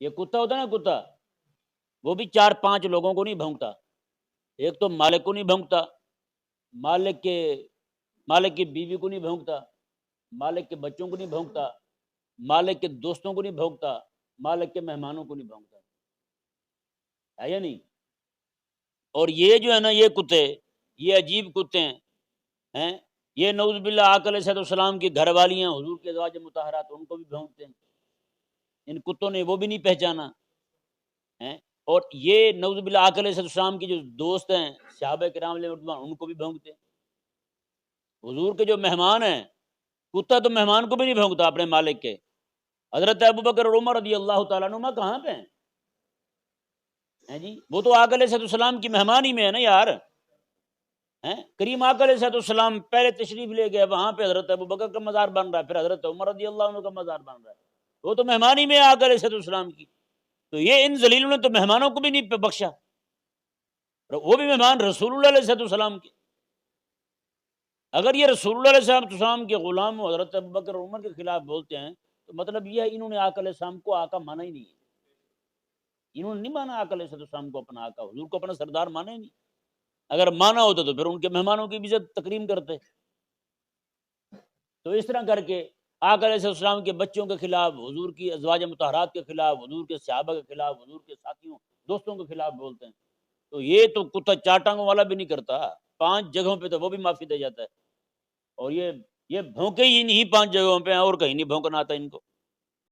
یہ کتا ہوتا ہے نا کتا، وہ بھی 4-5 لوگوں کو نہیں بھونکتا، ایک تو مالک کو نہیں بھونکتا، مالک کے مالک کی بیوی کو نہیں بھونکتا، مالک کے بچوں کو نہیں بھونکتا، مالک کے دوستوں کو نہیں بھونکتا، مالک کے مہمانوں کو نہیں بھونکتا، ہے یا نہیں؟ اور یہ جو ہے نا یہ کتے، یہ عجیب کتے ہیں، یہ نعوذ باللہ آقا علیہ السلام کی گھر والیاں حضور کے ازواج مطہرات ان کو بھی بھونکتے ہیں، ان کتوں نے وہ بھی نہیں پہچانا ہیں۔ اور یہ نعوذ باللہ آقا علیہ السلام کی جو دوست ہیں صحابہ کرام علیہ رضوان ان کو بھی بھونکتے ہیں۔ حضور کے جو مہمان ہیں، کتا تو مہمان کو بھی نہیں بھونکتا اپنے مالک کے۔ حضرت ابوبکر اور عمر رضی اللہ تعالیٰ عنہما کہاں پہ ہیں جی؟ وہ تو آقا علیہ السلام کی مہمان ہی میں ہے نا یار، ہیں؟ کریم آقا علیہ السلام پہلے تشریف لے گئے، وہاں پہ حضرت ابوبکر کا مزار بن رہا ہے، پھر حضرت عمر رضی اللہ عنہ کا مزار بن رہا ہے، وہ تو مہمان ہی میں ہے آقا علیہ السلام کی۔ تو یہ ان ذلیلوں نے تو مہمانوں کو بھی نہیں بخشا، وہ بھی مہمان رسول اللہ علیہ السلام کے۔ اگر یہ رسول اللہ علیہ السلام کے غلام حضرت ابوبکر عمر کے خلاف بولتے ہیں تو مطلب یہ ہے انہوں نے آقا علیہ السلام کو آقا مانا ہی نہیں ہے، انہوں نے نہیں مانا آقا علیہ السلام کو اپنا آقا، حضور کو اپنا سردار مانا ہی نہیں۔ اگر مانا ہوتا تو پھر ان کے مہمانوں کی بھی عزت تکریم کرتے۔ تو اس طرح کر کے آقا علیہ السلام کے بچوں کے خلاف، حضور کی ازواج مطہرات کے خلاف، حضور کے صحابہ کے خلاف، حضور کے ساتھیوں دوستوں کے خلاف بولتے ہیں، تو یہ تو کتا چاٹانگوں والا بھی نہیں کرتا، 5 جگہوں پہ تو وہ بھی معافی دے جاتا ہے، اور یہ بھونکے ہی نہیں 5 جگہوں پہ، اور کہیں نہیں بھونکنا آتا ان کو۔